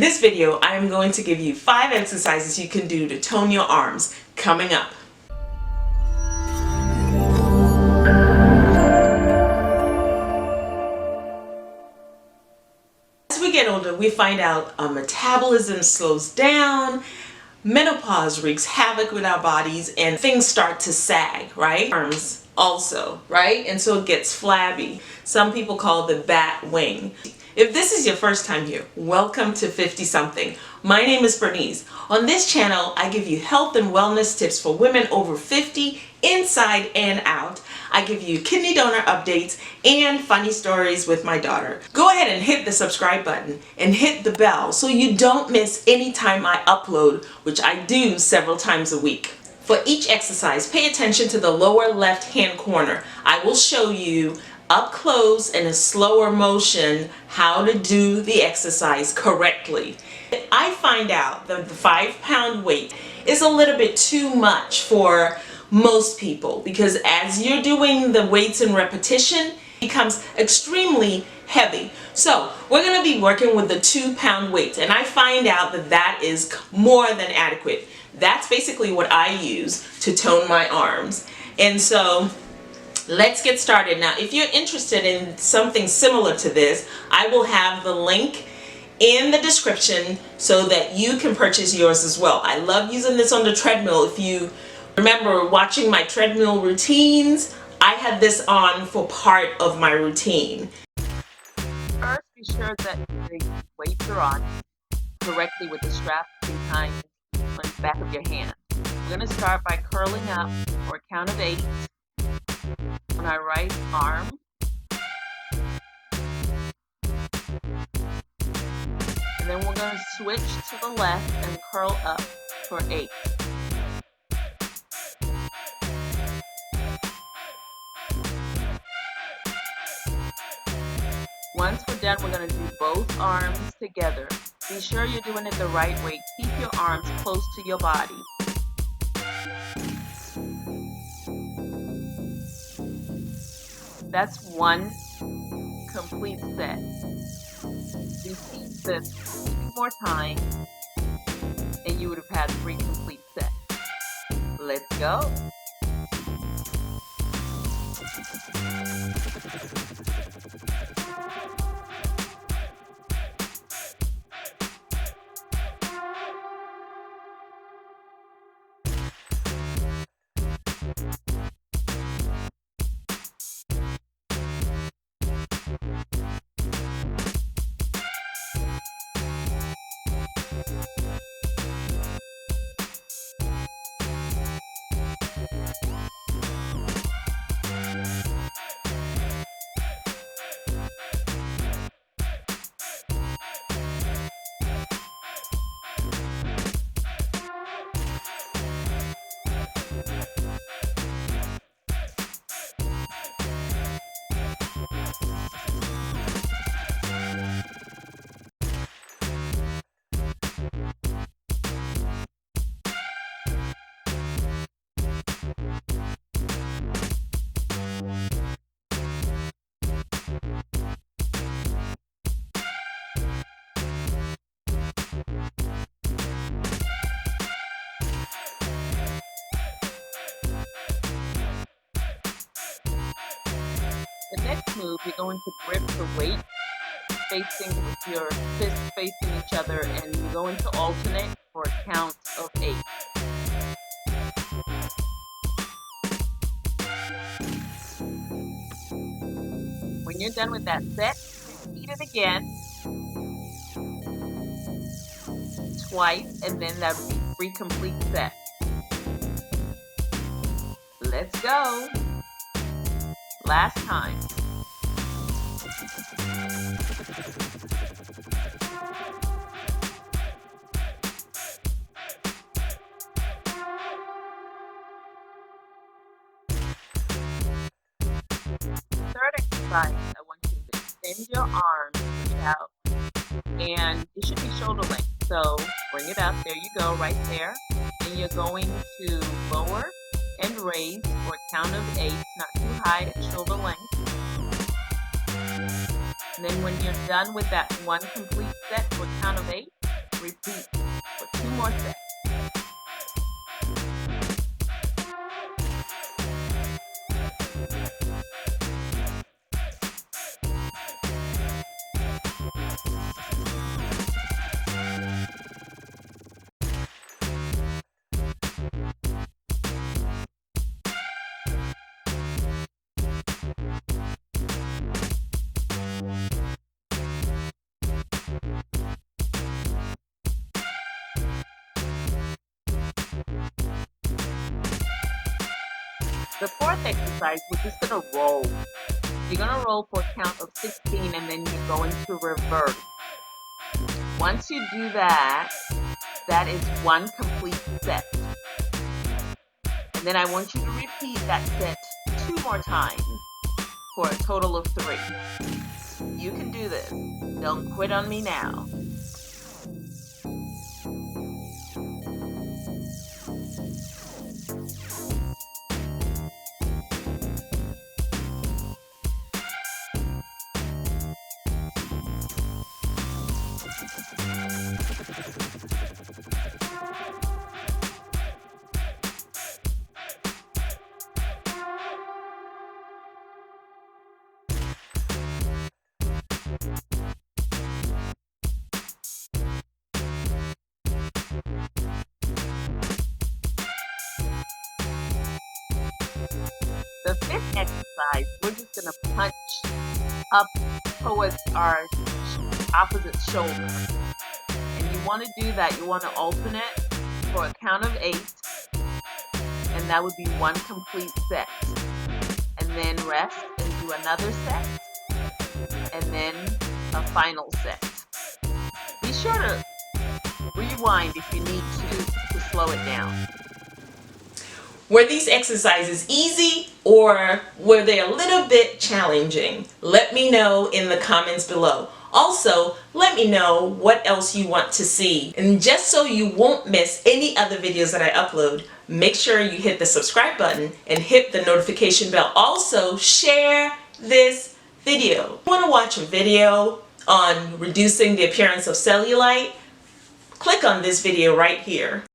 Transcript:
this video, I am going to give you 5 exercises you can do to tone your arms coming up. As we get older, we find out our metabolism slows down, menopause wreaks havoc with our bodies, and things start to sag, right? Arms also, right? And so it gets flabby. Some people call it the bat wing. If this is your first time here, welcome to 50 something. My name is Bernice. On this channel, I give you health and wellness tips for women over 50, inside and out. I give you kidney donor updates and funny stories with my daughter. Go ahead and hit the subscribe button and hit the bell so you don't miss any time I upload, which I do several times a week. For each exercise, pay attention to the lower left-hand corner. I will show you up close in a slower motion how to do the exercise correctly. I find out that the 5-pound weight is a little bit too much for most people because as you're doing the weights in repetition, it becomes extremely heavy. So we're going to be working with the 2-pound weight, and I find out that that is more than adequate. That's basically what I use to tone my arms. And so let's get started. Now, if you're interested in something similar to this, I will have the link in the description so that you can purchase yours as well. I love using this on the treadmill. If you remember watching my treadmill routines, I had this on for part of my routine. First, be sure that the weights are on correctly with the strap behind on the back of your hand. We're going to start by curling up for a count of 8 on our right arm. And then we're going to switch to the left and curl up for 8. Once we're done, we're going to do both arms together. Be sure you're doing it the right way. Keep your arms close to your body. That's one complete set. Repeat this 2 more times and you would have had 3 complete sets. Let's go. The next move, you're going to grip the weight facing with your fists facing each other, and you're going to alternate for a count of 8. When you're done with that set, repeat it again twice, and then that would be 3 complete sets. Let's go. Last time. Third exercise, I want you to extend your arms out, and it should be shoulder length. So bring it up. There you go, right there. And you're going to lower and raise for a count of 8, not too high at shoulder length. And then when you're done with that one complete set for a count of 8, Repeat for 2 more sets. The fourth exercise, we're just going to roll. You're going to roll for a count of 16 and then you're going to reverse. Once you do that, that is 1 complete set. And then I want you to repeat that set 2 more times for a total of 3. You can do this. Don't quit on me now. The fifth exercise, we're just going to punch up towards our opposite shoulder. And you want to do that, you want to alternate for a count of 8. And that would be 1 complete set. And then rest and do another set. And then a final set. Be sure to rewind if you need to slow it down. Were these exercises easy or were they a little bit challenging? Let me know in the comments below. Also, let me know what else you want to see. And just so you won't miss any other videos that I upload, make sure you hit the subscribe button and hit the notification bell. Also, share this video. If you want to watch a video on reducing the appearance of cellulite? Click on this video right here.